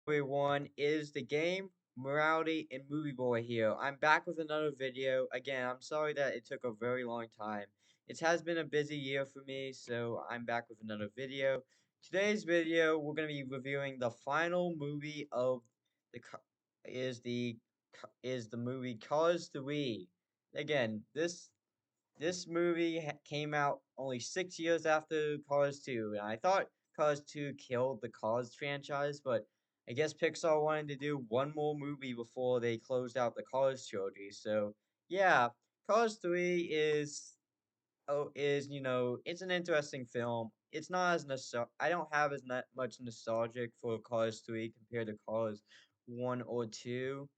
Everyone, is the game Morality and Movie Boy here. I'm back with another video. Again, I'm sorry that it took a very long time. It has been a busy year for me, so I'm back with another video. Today's video, we're gonna be reviewing the final movie of the co- is the is the movie Cars 3. Again, this movie came out only 6 years after Cars 2, and I thought Cars 2 killed the Cars franchise, but I guess Pixar wanted to do one more movie before they closed out the Cars trilogy. So yeah, Cars 3 it's an interesting film. It's not as I don't have as much nostalgic for Cars 3 compared to Cars 1 or 2.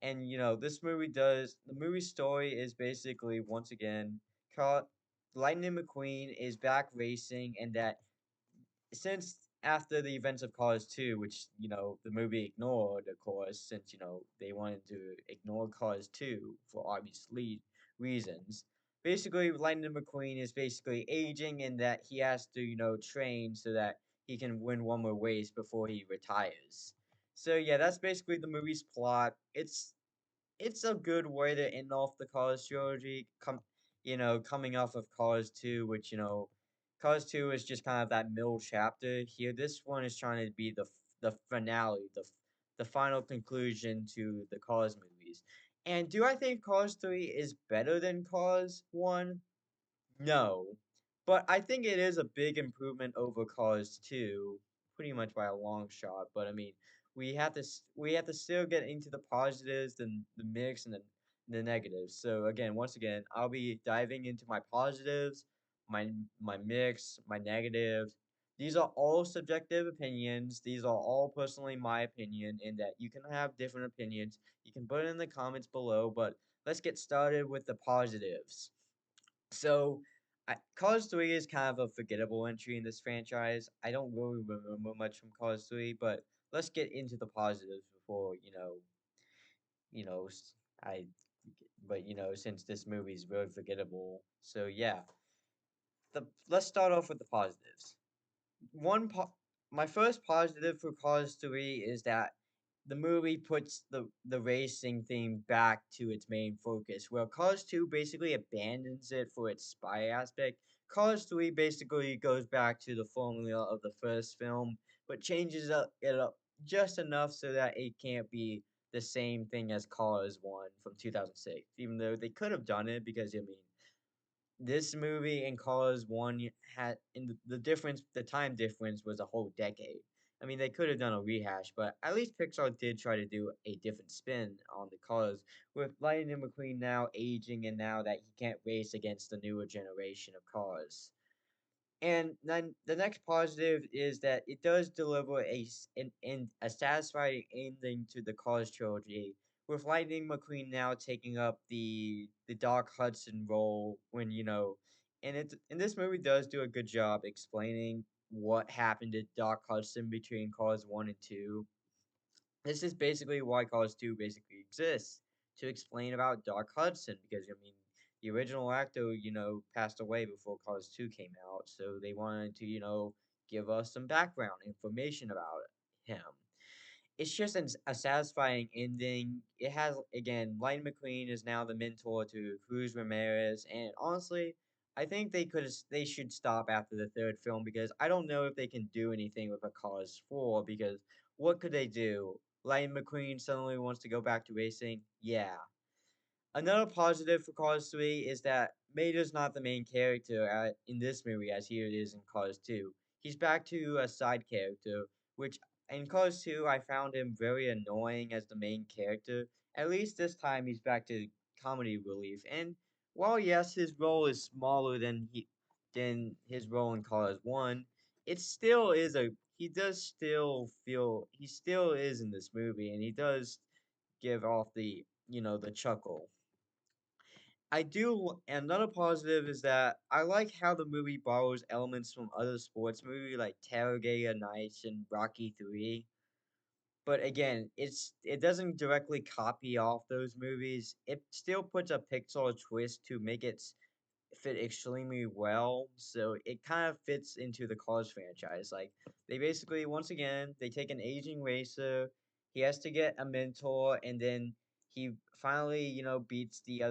And this movie does the movie story is basically once again Car Lightning McQueen is back racing, and that since after the events of Cars 2, which, the movie ignored, of course, since, they wanted to ignore Cars 2 for obviously reasons. Basically, Lightning McQueen is basically aging in that he has to, train so that he can win one more race before he retires. So yeah, that's basically the movie's plot. It's a good way to end off the Cars trilogy. Coming off of Cars 2, which Cars 2 is just kind of that middle chapter. Here, this one is trying to be the finale, the final conclusion to the Cars movies. And do I think Cars 3 is better than Cars 1? No. But I think it is a big improvement over Cars 2, pretty much by a long shot. But I mean, we have to still get into the positives, the mix, and the negatives. So again, once again, I'll be diving into my positives, my mix, my negatives. These are all subjective opinions. These are all personally my opinion, in that you can have different opinions. You can put it in the comments below, but let's get started with the positives. So, Cars 3 is kind of a forgettable entry in this franchise. I don't really remember much from Cars 3, but let's get into the positives before, you know, s- I, but since this movie is really forgettable. So, yeah, let's start off with the positives. One po- my first positive for Cars 3 is that the movie puts the racing theme back to its main focus. Where Cars 2 basically abandons it for its spy aspect, Cars 3 basically goes back to the formula of the first film, but changes it up just enough so that it can't be the same thing as Cars 1 from 2006. Even though they could have done it, because I mean, this movie and Cars 1 had in the difference, the time difference was a whole decade. I mean, they could have done a rehash, but at least Pixar did try to do a different spin on the cars, with Lightning McQueen now aging and now that he can't race against the newer generation of cars. And then the next positive is that it does deliver a satisfying ending to the Cars trilogy, with Lightning McQueen now taking up the Doc Hudson role when and this movie does do a good job explaining what happened to Doc Hudson between Cars 1 and 2. This is basically why Cars 2 basically exists, to explain about Doc Hudson, because I mean the original actor, passed away before Cars 2 came out, so they wanted to, give us some background information about him. It's just a satisfying ending. It has, again, Lightning McQueen is now the mentor to Cruz Ramirez, and honestly, I think they should stop after the third film, because I don't know if they can do anything with a Cars 4, because what could they do? Lightning McQueen suddenly wants to go back to racing? Yeah. Another positive for Cars 3 is that Mater's not the main character in this movie as he is in Cars 2. He's back to a side character, which in Cars 2 I found him very annoying as the main character. At least this time he's back to comedy relief. And while yes, his role is smaller than his role in Cars 1, it still is a he does still feel he still is in this movie, and he does give off the chuckle. Another positive is that I like how the movie borrows elements from other sports movies like Talladega Nights and Rocky 3. But again, it doesn't directly copy off those movies. It still puts a Pixar twist to make it fit extremely well. So it kind of fits into the Cars franchise. Like they basically once again they take an aging racer, he has to get a mentor, and then he finally, beats the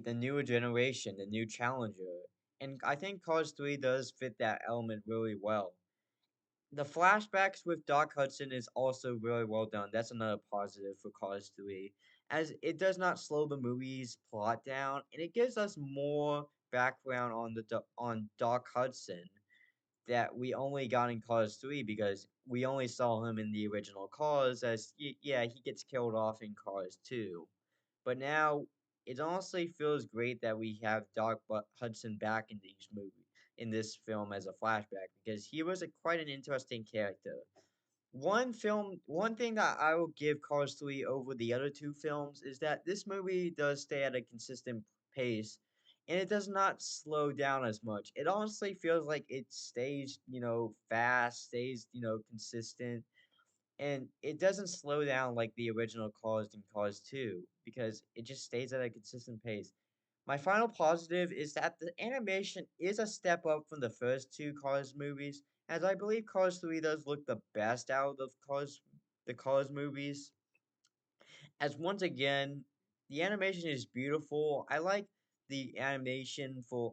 newer generation, the new challenger. And I think Cars 3 does fit that element really well. The flashbacks with Doc Hudson is also really well done. That's another positive for Cars 3, as it does not slow the movie's plot down, and it gives us more background on on Doc Hudson that we only got in Cars 3 because we only saw him in the original Cars. As yeah, he gets killed off in Cars 2, but now it honestly feels great that we have Hudson back in these movies in this film as a flashback because he was quite an interesting character. One thing that I will give Cars 3 over the other two films is that this movie does stay at a consistent pace and it does not slow down as much. It honestly feels like it stays, fast, stays, consistent, and it doesn't slow down like the original Cars and Cars 2 because it just stays at a consistent pace. My final positive is that the animation is a step up from the first two Cars movies, as I believe Cars 3 does look the best out of the Cars movies. As once again, the animation is beautiful. I like the animation for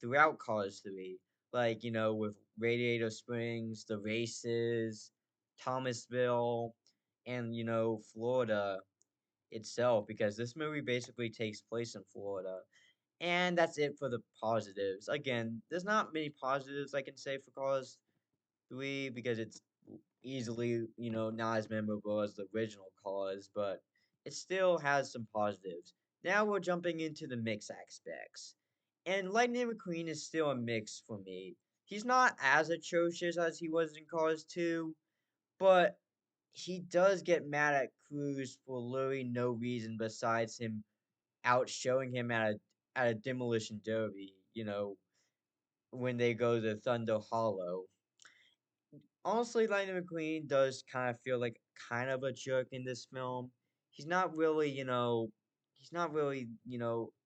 throughout Cars 3, like, with Radiator Springs, the races, Thomasville, and, Florida itself, because this movie basically takes place in Florida. And that's it for the positives. Again, there's not many positives I can say for Cars 3 because it's easily, not as memorable as the original Cars, but it still has some positives. Now we're jumping into the mix aspects. And Lightning McQueen is still a mix for me. He's not as atrocious as he was in Cars 2, but he does get mad at Cruz for literally no reason besides him outshowing him at a demolition derby, when they go to Thunder Hollow. Honestly, Lightning McQueen does kind of feel like kind of a jerk in this film. He's not really,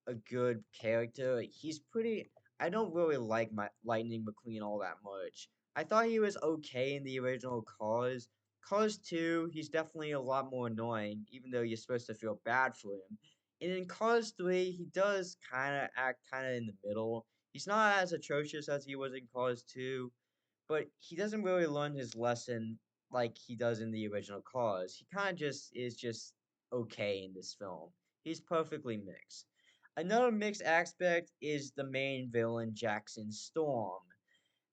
a good character. He's pretty. I don't really like my Lightning McQueen all that much. I thought he was okay in the original Cars. Cars 2, he's definitely a lot more annoying, even though you're supposed to feel bad for him. And in Cars 3, he does kind of act kind of in the middle. He's not as atrocious as he was in Cars 2, but he doesn't really learn his lesson like he does in the original Cars. He kind of just okay in this film. He's perfectly mixed. Another mixed aspect is the main villain, Jackson Storm.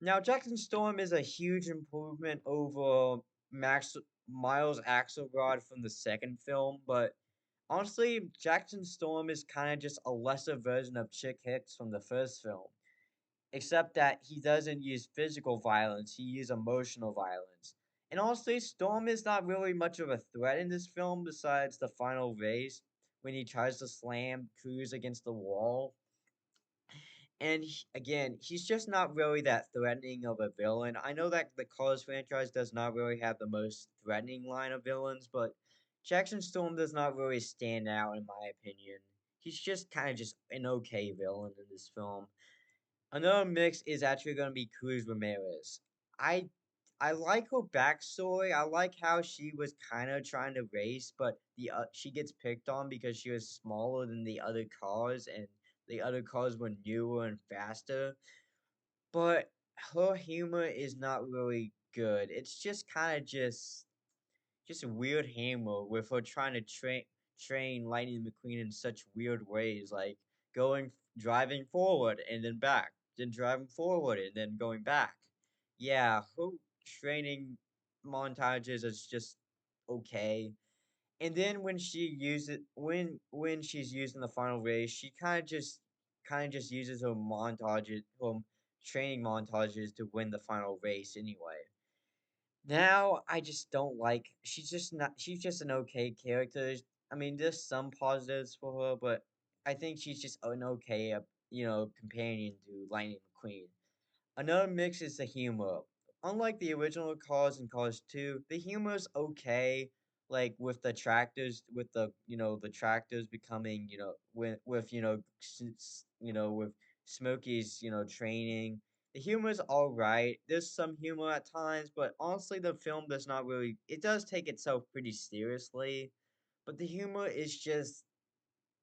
Now, Jackson Storm is a huge improvement over Max Miles Axelrod from the second film, but honestly, Jackson Storm is kind of just a lesser version of Chick Hicks from the first film. Except that he doesn't use physical violence, he uses emotional violence. And honestly, Storm is not really much of a threat in this film besides the final race when he tries to slam Cruz against the wall. And again, he's just not really that threatening of a villain. I know that the Cars franchise does not really have the most threatening line of villains, but Jackson Storm does not really stand out in my opinion. He's just kind of just an okay villain in this film. Another mix is actually going to be Cruz Ramirez. I I like her backstory. I like how she was kind of trying to race, but she gets picked on because she was smaller than the other cars, and the other cars were newer and faster. But her humor is not really good. It's just kind of just a weird humor with her trying to train Lightning McQueen in such weird ways, like driving forward and then back, then driving forward and then going back. Yeah, her training montages is just okay. And then when she uses when she's using the final race, she kind of just uses her training montages to win the final race anyway. Now, I just don't like she's just an okay character. I mean, there's some positives for her, but I think she's just an okay, companion to Lightning McQueen. Another mix is the humor. Unlike the original Cars and Cars 2, the humor is okay. like with the tractors, with the tractors becoming, with with Smokey's training. The humor is all right. There's some humor at times, but honestly, the film does not really. It does take itself pretty seriously, but the humor is just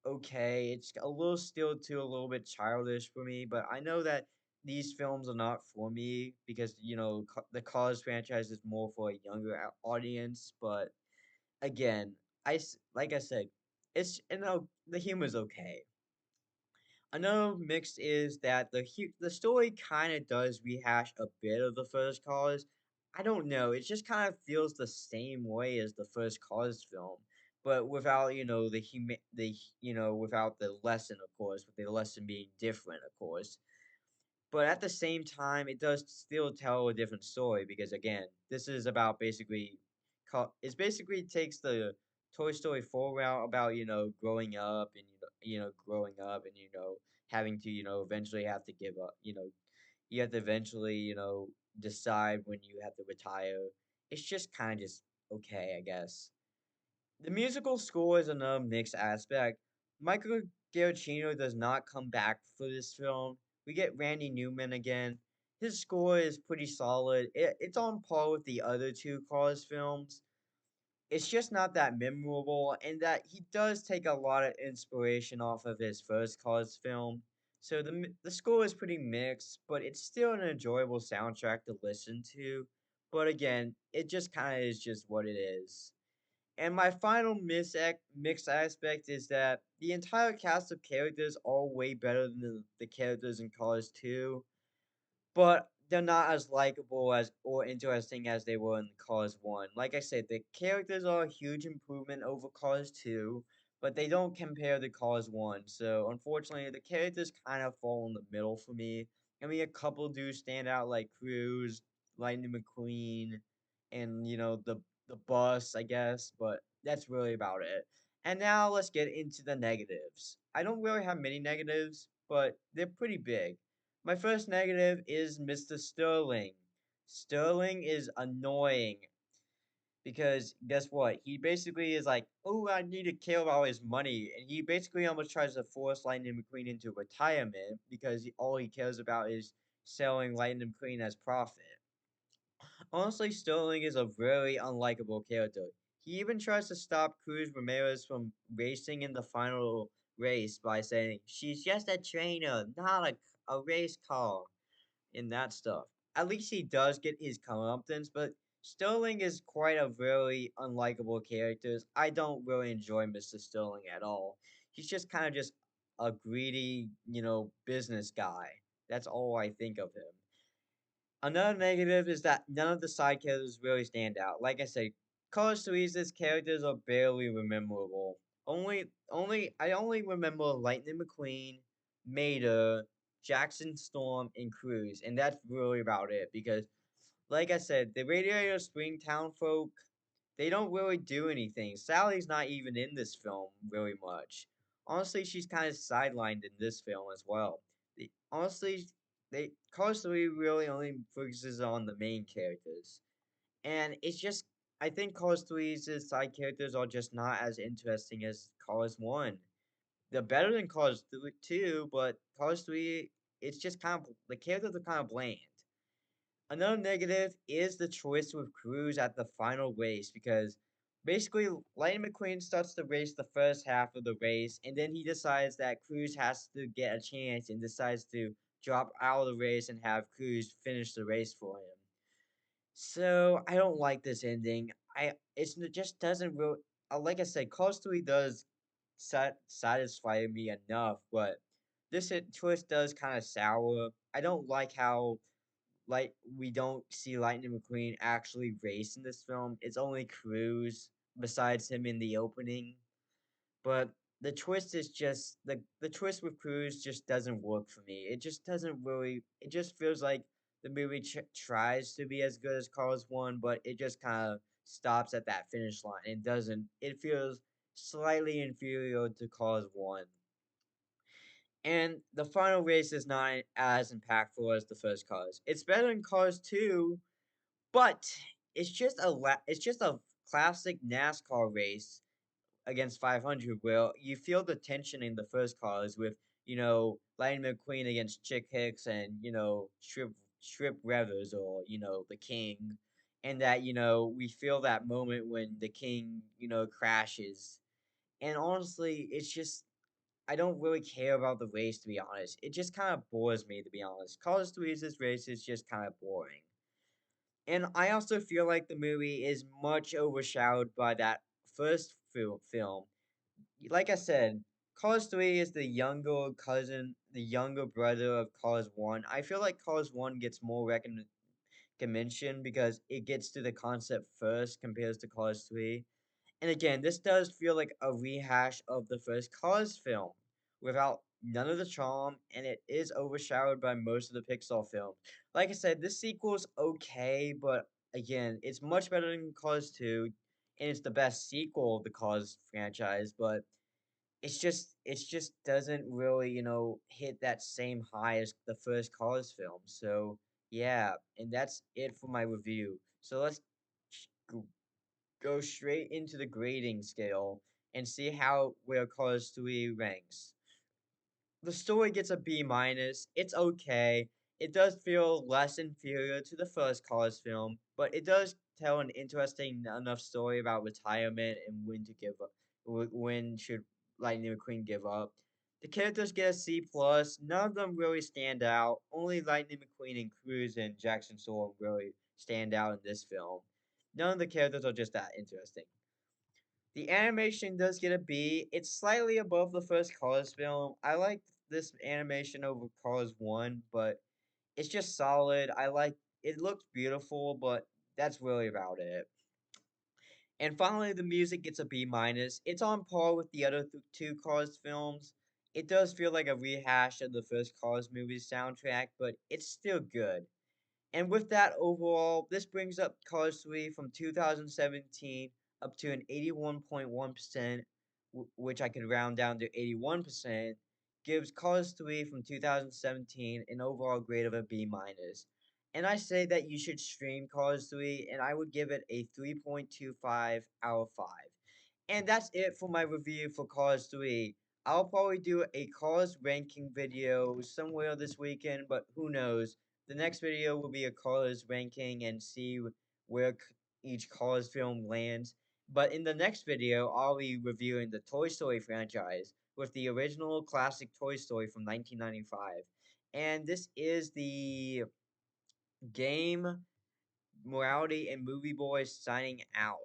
okay. It's a little still too a little bit childish for me, but I know that these films are not for me because the Cars franchise is more for a younger audience. But again, like I said, it's the humor's okay. Another mix is that the story kind of does rehash a bit of the first Cars. I don't know. It just kind of feels the same way as the first Cars film, but without without the lesson, of course, with the lesson being different, of course. But at the same time, it does still tell a different story because again, this is about basically, it's basically takes the Toy Story 4 route about growing up and growing up and having to eventually have to give up. You have to eventually decide when you have to retire. It's just kind of just okay, I guess. The musical score is another mixed aspect. Michael Giacchino does not come back for this film. We get Randy Newman again. His score is pretty solid. It's on par with the other two Cars films. It's just not that memorable, and that he does take a lot of inspiration off of his first Cars film. So the score is pretty mixed, but it's still an enjoyable soundtrack to listen to. But again, it just kind of is just what it is. And my final mixed aspect is that the entire cast of characters are way better than the characters in Cars 2, but they're not as likable as or interesting as they were in Cars 1. Like I said, the characters are a huge improvement over Cars 2, but they don't compare to Cars 1. So unfortunately, the characters kind of fall in the middle for me. I mean, a couple do stand out like Cruz, Lightning McQueen, and the bus, I guess, but that's really about it. And now let's get into the negatives. I don't really have many negatives, but they're pretty big. My first negative is Mr. Sterling. Sterling is annoying because guess what? He basically is like, oh, I need to kill all his money, and he basically almost tries to force Lightning McQueen into retirement because all he cares about is selling Lightning McQueen as profit. Honestly, Sterling is a very unlikable character. He even tries to stop Cruz Ramirez from racing in the final race by saying, she's just a trainer, not a race car, and that stuff. At least he does get his comeuppance, but Sterling is quite a very unlikable character. I don't really enjoy Mr. Sterling at all. He's just kind of just a greedy, business guy. That's all I think of him. Another negative is that none of the side characters really stand out. Like I said, Carlos Luis's characters are barely memorable. I only remember Lightning McQueen, Mater, Jackson Storm, and Cruz, and that's really about it. Because, like I said, the Radiator Springtown folk, they don't really do anything. Sally's not even in this film really much. Honestly, she's kind of sidelined in this film as well. Honestly, Cars 3 really only focuses on the main characters. And it's just I think Cars 3's side characters are just not as interesting as Cars 1. They're better than Cars 2, but Cars 3 it's just kind of the characters are kind of bland. Another negative is the twist with Cruz at the final race because basically Lightning McQueen starts the race the first half of the race and then he decides that Cruz has to get a chance and decides to drop out of the race and have Cruz finish the race for him. So I don't like this ending. It just doesn't really like I said, Call Story does satisfy me enough, but this twist does kind of sour. I don't like how we don't see Lightning McQueen actually race in this film. It's only Cruz besides him in the opening. But the twist is just the twist with Cruz just doesn't work for me. It just doesn't really. It just feels like the movie tries to be as good as Cars 1, but it just kind of stops at that finish line and doesn't. It feels slightly inferior to Cars 1. And the final race is not as impactful as the first Cars. It's better than Cars 2, but it's just a classic NASCAR race against 500 where you feel the tension in the first cars with, Lightning McQueen against Chick Hicks and, Strip Revers or, the King. And that, we feel that moment when the King, crashes. And honestly, it's just I don't really care about the race to be honest. It just kind of bores me to be honest. Cars 3's race is just kind of boring. And I also feel like the movie is much overshadowed by that first film. Like I said, Cars 3 is the younger cousin, the younger brother of Cars 1. I feel like Cars 1 gets more recognition because it gets to the concept first compared to Cars 3. And again, this does feel like a rehash of the first Cars film, without none of the charm, and it is overshadowed by most of the Pixar films. Like I said, this sequel's okay, but again, it's much better than Cars 2, and it's the best sequel of the Cars franchise, but it just doesn't really, hit that same high as the first Cars film. So yeah, and that's it for my review. So let's go straight into the grading scale and see how where Cars 3 ranks. The story gets a B minus. It's okay. It does feel less inferior to the first Cars film, but it does tell an interesting enough story about retirement and when to give up. When should Lightning McQueen give up? The characters get a C plus. None of them really stand out. Only Lightning McQueen and Cruz and Jackson Storm really stand out in this film. None of the characters are just that interesting. The animation does get a B. It's slightly above the first Cars film. I like this animation over Cars 1, but it's just solid. It looks beautiful, but that's really about it. And finally, the music gets a B minus. It's on par with the other two Cars films. It does feel like a rehash of the first Cars movie soundtrack, but it's still good. And with that overall, this brings up Cars 3 from 2017 up to an 81.1%, which I could round down to 81%, gives Cars 3 from 2017 an overall grade of a B minus. And I say that you should stream Cars 3, and I would give it a 3.25 out of 5. And that's it for my review for Cars 3. I'll probably do a Cars ranking video somewhere this weekend, but who knows. The next video will be a Cars ranking and see where each Cars film lands. But in the next video, I'll be reviewing the Toy Story franchise with the original classic Toy Story from 1995. And this is the Game, Morality, and Movie Boys signing out.